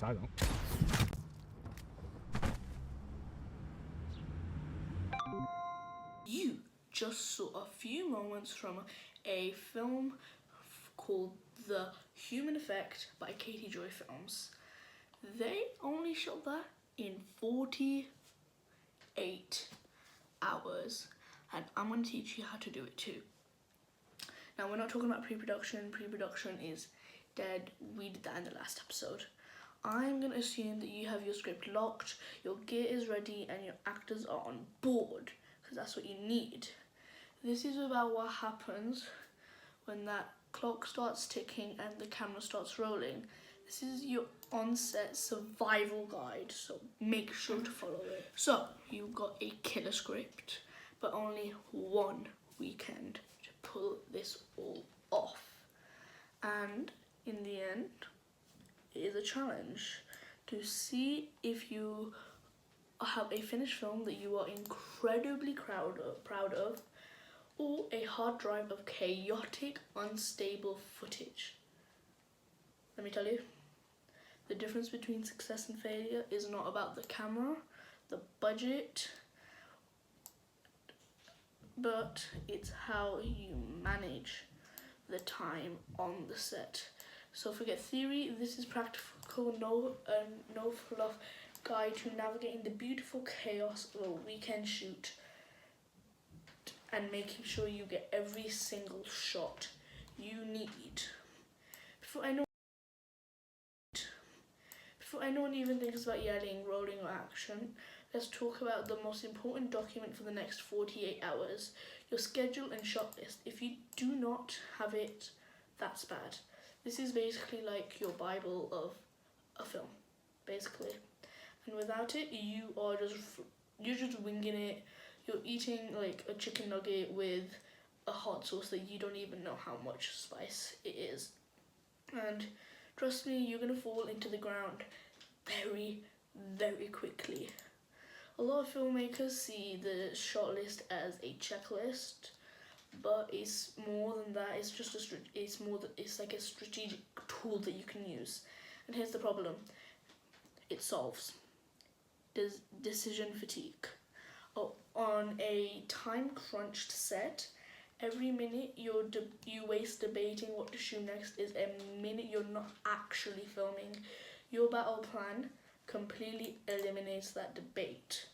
I don't. You just saw a few moments from a film called The Human Effect by Katie Joy Films. They only shot that in 48 hours, and I'm going to teach you how to do it too. Now, we're not talking about pre-production. Pre-production is dead. We did that in the last episode. I'm going to assume that you have your script locked, your gear is ready, and your actors are on board, because that's what you need. This is about what happens when that clock starts ticking and the camera starts rolling. This is your on-set survival guide, so make sure to follow it. So, you've got a killer script, but only one weekend to pull this all off. And in the end, it is a challenge to see if you have a finished film that you are incredibly proud of, or a hard drive of chaotic, unstable footage. Let me tell you, the difference between success and failure is not about the camera, the budget, but it's how you manage the time on the set. So forget theory, this is practical, no fluff guide to navigating the beautiful chaos of a weekend shoot and making sure you get every single shot you need. Before anyone even thinks about yelling, rolling, or action, let's talk about the most important document for the next 48 hours, your schedule and shot list. If you do not have it, that's bad. This is basically like your Bible of a film, basically. And without it, you're just winging it. You're eating like a chicken nugget with a hot sauce that you don't even know how much spice it is. And trust me, you're gonna fall into the ground very, very quickly. A lot of filmmakers see the shot list as a checklist, but it's more than that. It's just it's like a strategic tool that you can use. And here's the problem: it solves decision fatigue. On a time-crunched set, every minute you waste debating what to shoot next is a minute you're not actually filming. Your battle plan completely eliminates that debate.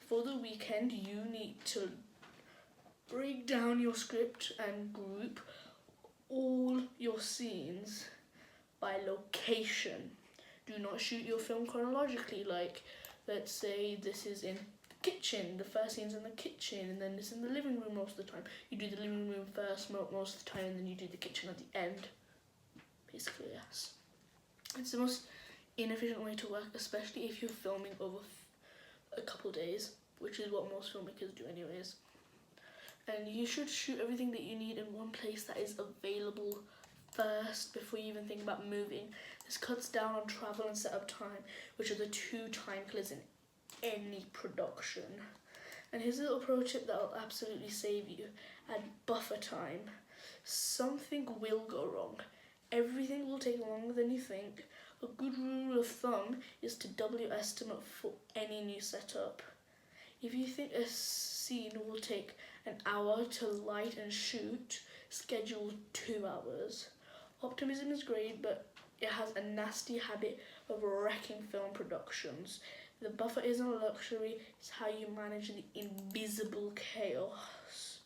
For the weekend, you need to break down your script and group all your scenes by location. Do not shoot your film chronologically, like let's say this is in the kitchen, the first scene's in the kitchen, and then it's in the living room most of the time. You do the living room first most of the time, and then you do the kitchen at the end. Basically, yes. It's the most inefficient way to work, especially if you're filming over a couple days, which is what most filmmakers do anyways. And you should shoot everything that you need in one place that is available first before you even think about moving. This cuts down on travel and setup time, which are the two time killers in any production. And here's a little pro tip that will absolutely save you. Add buffer time. Something will go wrong. Everything will take longer than you think. A good rule of thumb is to double your estimate for any new setup. If you think a scene will take an hour to light and shoot, schedule 2 hours. Optimism is great, but it has a nasty habit of wrecking film productions. The buffer isn't a luxury, it's how you manage the invisible chaos.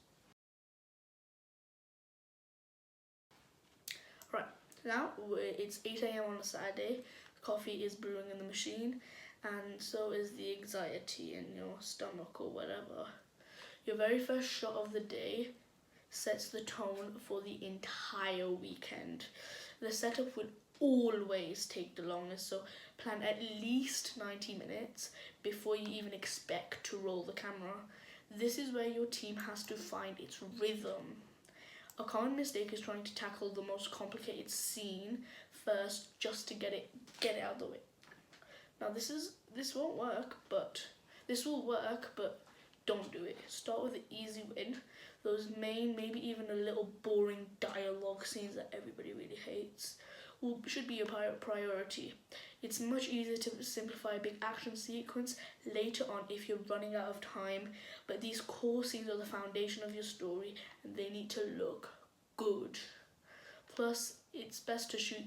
Right, now it's 8 a.m. on a Saturday, coffee is brewing in the machine, and so is the anxiety in your stomach or whatever. Your very first shot of the day sets the tone for the entire weekend. The setup will always take the longest, so plan at least 90 minutes before you even expect to roll the camera. This is where your team has to find its rhythm. A common mistake is trying to tackle the most complicated scene first just to get it out of the way. Now this will work, but don't do it. Start with the easy win. Those main, maybe even a little boring dialogue scenes that everybody really hates. should be your priority. It's much easier to simplify a big action sequence later on if you're running out of time, but these core scenes are the foundation of your story and they need to look good. Plus, it's best to shoot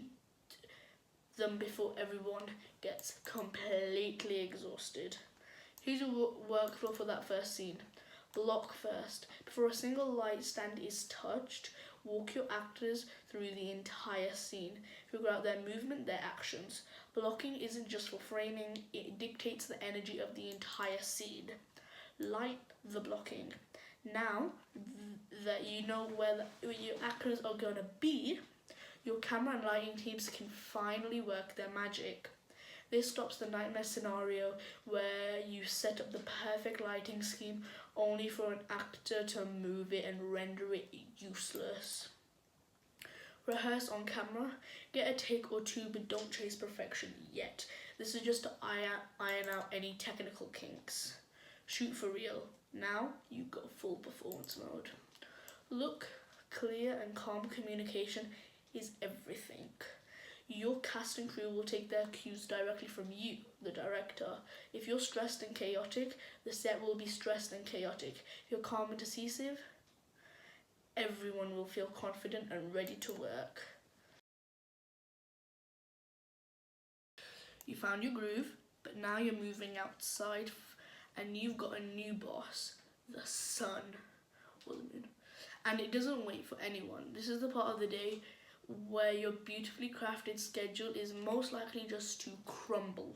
them before everyone gets completely exhausted. Here's your workflow for that first scene. Block first. Before a single light stand is touched, walk your actors through the entire scene. Figure out their movement, their actions. Blocking isn't just for framing, it dictates the energy of the entire scene. Light the blocking. Now that you know where your actors are going to be, your camera and lighting teams can finally work their magic. This stops the nightmare scenario where you set up the perfect lighting scheme only for an actor to move it and render it useless. Rehearse on camera, get a take or two, but don't chase perfection yet. This is just to iron out any technical kinks. Shoot for real. Now you go full performance mode. Look, clear and calm communication is everything. Your cast and crew will take their cues directly from you, the director. If you're stressed and chaotic, the set will be stressed and chaotic. If you're calm and decisive, everyone will feel confident and ready to work. You found your groove, but now you're moving outside and you've got a new boss, the sun or the moon. And it doesn't wait for anyone. This is the part of the day where your beautifully crafted schedule is most likely just to crumble.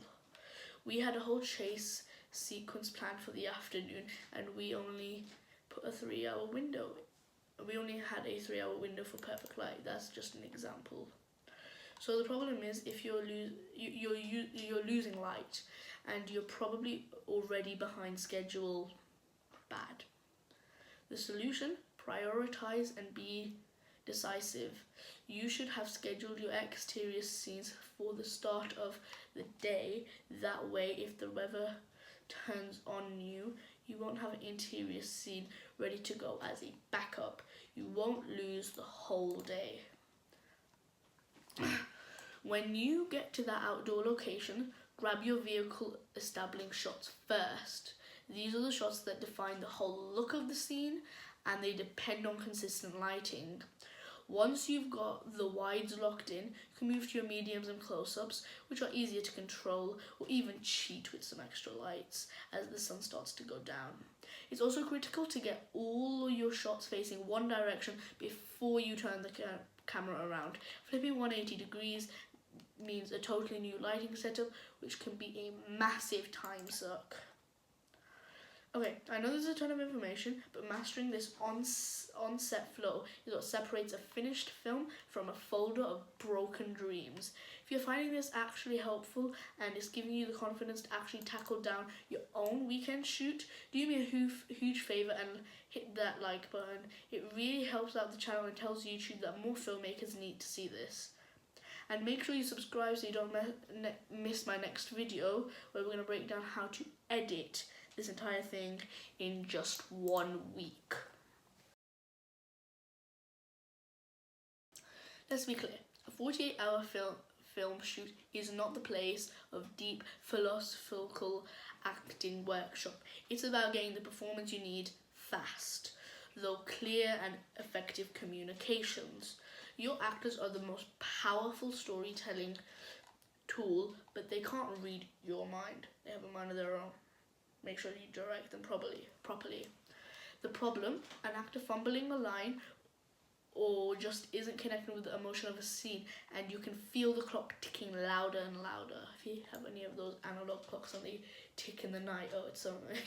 We had a whole chase sequence planned for the afternoon and we only put a 3-hour window. We only had a 3-hour window for perfect light. That's just an example. So the problem is if you're losing light and you're probably already behind schedule bad. The solution, prioritize and be decisive. You should have scheduled your exterior scenes for the start of the day. That way, if the weather turns on you, you won't have an interior scene ready to go as a backup. You won't lose the whole day. When you get to that outdoor location, grab your vehicle establishing shots first. These are the shots that define the whole look of the scene and they depend on consistent lighting. Once you've got the wides locked in, you can move to your mediums and close-ups, which are easier to control or even cheat with some extra lights as the sun starts to go down. It's also critical to get all your shots facing one direction before you turn the camera around. Flipping 180 degrees means a totally new lighting setup, which can be a massive time suck. Okay, I know there's a ton of information, but mastering this on-set flow is what separates a finished film from a folder of broken dreams. If you're finding this actually helpful and it's giving you the confidence to actually tackle down your own weekend shoot, do me a huge favor and hit that like button. It really helps out the channel and tells YouTube that more filmmakers need to see this. And make sure you subscribe so you don't miss my next video where we're going to break down how to edit this entire thing in just 1 week. Let's be clear, a 48-hour film shoot is not the place of deep philosophical acting workshop. It's about getting the performance you need fast, though clear and effective communications. Your actors are the most powerful storytelling tool, but they can't read your mind. They have a mind of their own. Make sure you direct them properly. The problem, an actor fumbling a line or just isn't connecting with the emotion of a scene and you can feel the clock ticking louder and louder. If you have any of those analog clocks and they tick in the night, oh, it's so annoying.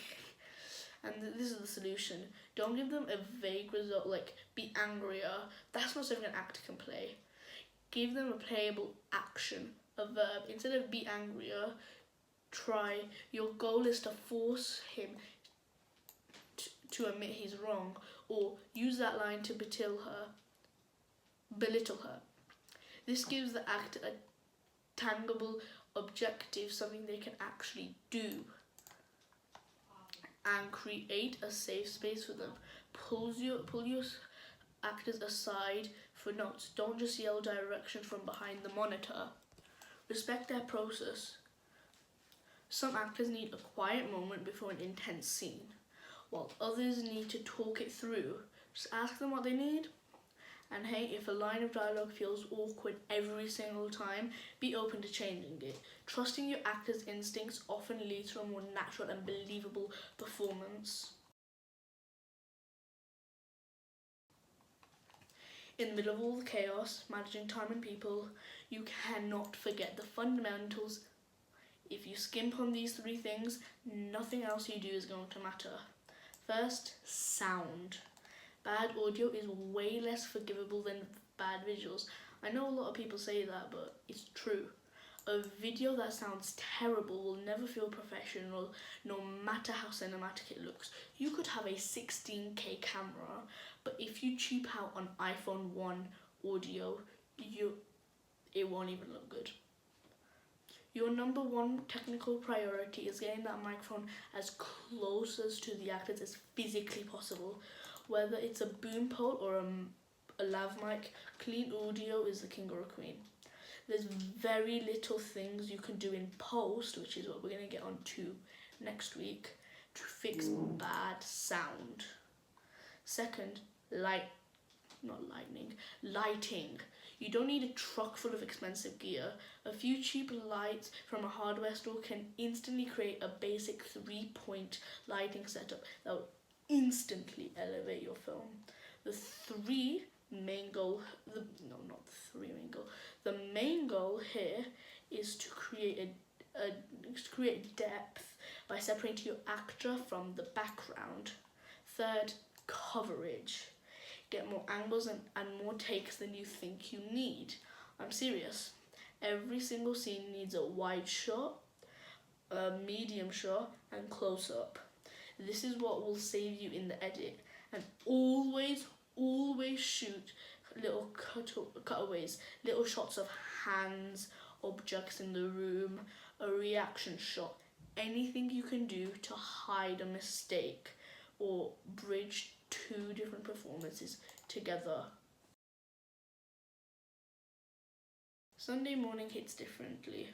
And this is the solution. Don't give them a vague result like be angrier. That's not something an actor can play. Give them a playable action, a verb. Instead of be angrier, try, your goal is to force him to admit he's wrong, or use that line to belittle her. This gives the actor a tangible objective, something they can actually do, and create a safe space for them. Pull your actors aside for notes. Don't just yell directions from behind the monitor. Respect their process. Some actors need a quiet moment before an intense scene, while others need to talk it through. Just ask them what they need. And hey, if a line of dialogue feels awkward every single time, be open to changing it. Trusting your actor's instincts often leads to a more natural and believable performance. In the middle of all the chaos, managing time and people, you cannot forget the fundamentals. If you skimp on these 3 things, nothing else you do is going to matter. First, sound. Bad audio is way less forgivable than bad visuals. I know a lot of people say that, but it's true. A video that sounds terrible will never feel professional, no matter how cinematic it looks. You could have a 16K camera, but if you cheap out on iPhone 1 audio, it won't even look good. Your number 1 technical priority is getting that microphone as close as to the actors as physically possible. Whether it's a boom pole or a lav mic, clean audio is the king or a queen. There's very little things you can do in post, which is what we're going to get on to next week, to fix bad sound. Second, lighting. You don't need a truck full of expensive gear. A few cheap lights from a hardware store can instantly create a basic 3-point lighting setup that will instantly elevate your film. The main goal here is to create depth by separating your actor from the background. Third, coverage. Get more angles and more takes than you think you need. I'm serious. Every single scene needs a wide shot, a medium shot, and close up. This is what will save you in the edit. And always shoot little cutaways, little shots of hands, objects in the room, a reaction shot, anything you can do to hide a mistake or bridge 2 different performances together. Sunday morning hits differently.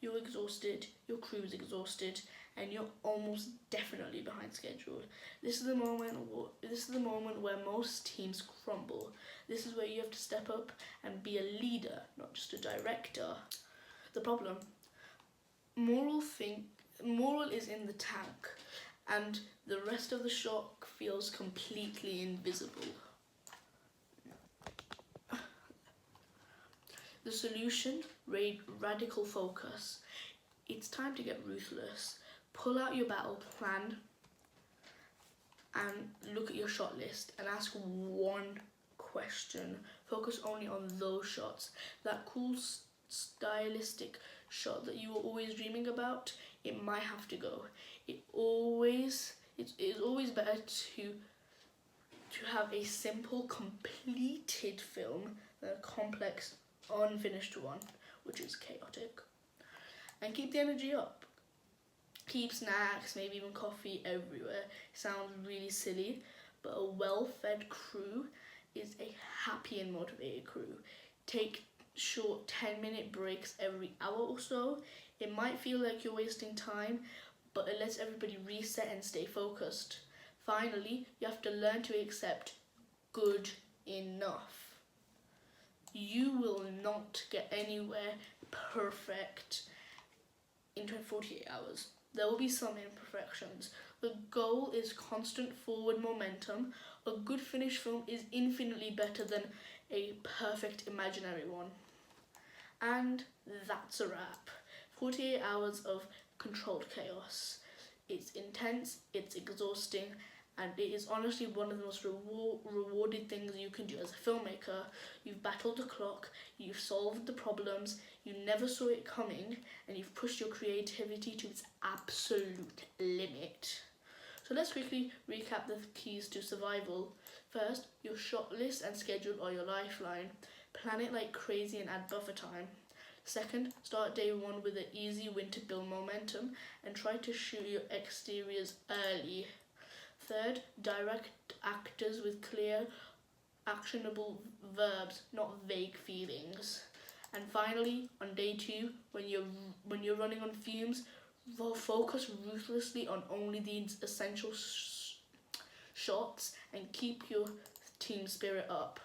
You're exhausted, your crew's exhausted, and you're almost definitely behind schedule. This is the moment where most teams crumble. This is where you have to step up and be a leader, not just a director. The problem, moral is in the tank, and the rest of the shot feels completely invisible. The solution, radical focus. It's time to get ruthless. Pull out your battle plan and look at your shot list and ask 1 question. Focus only on those shots. That cool stylistic shot that you were always dreaming about, it might have to go. It's always better to have a simple, completed film than a complex, unfinished one, which is chaotic. And keep the energy up. Keep snacks, maybe even coffee everywhere. Sounds really silly, but a well-fed crew is a happy and motivated crew. Take short 10-minute breaks every hour or so. It might feel like you're wasting time, but it lets everybody reset and stay focused. Finally, you have to learn to accept good enough. You will not get anywhere perfect in 48 hours. There will be some imperfections. The goal is constant forward momentum. A good finished film is infinitely better than a perfect imaginary one. And that's a wrap. 48 hours of controlled chaos. It's intense, it's exhausting, and it is honestly one of the most rewarded things you can do as a filmmaker. You've battled the clock, you've solved the problems, you never saw it coming, and you've pushed your creativity to its absolute limit. So let's quickly recap the keys to survival. First, your shot list and schedule are your lifeline. Plan it like crazy and add buffer time. Second, start day 1 with an easy win to build momentum and try to shoot your exteriors early. Third, direct actors with clear actionable verbs, not vague feelings. And finally, on day 2, when you're running on fumes, focus ruthlessly on only the essential shots and keep your team spirit up.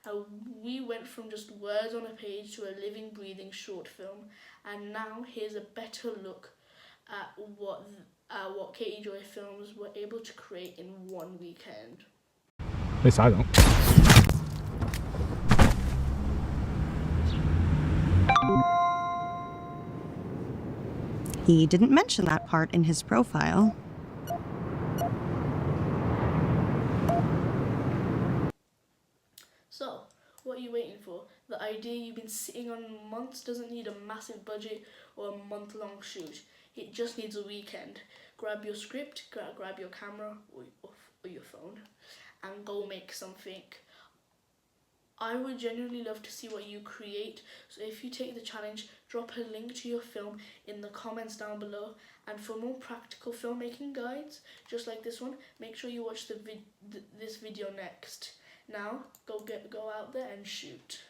And we went from just words on a page to a living, breathing short film, and now here's a better look at what Katie Joy Films were able to create in one weekend. At least I don't. He didn't mention that part in his profile. So, what are you waiting for? The idea you've been sitting on months doesn't need a massive budget or a month-long shoot. It just needs a weekend. Grab your script, grab your camera or your phone, and go make something. I would genuinely love to see what you create, so if you take the challenge, drop a link to your film in the comments down below. And for more practical filmmaking guides, just like this one, make sure you watch this video next. Now, go out there and shoot.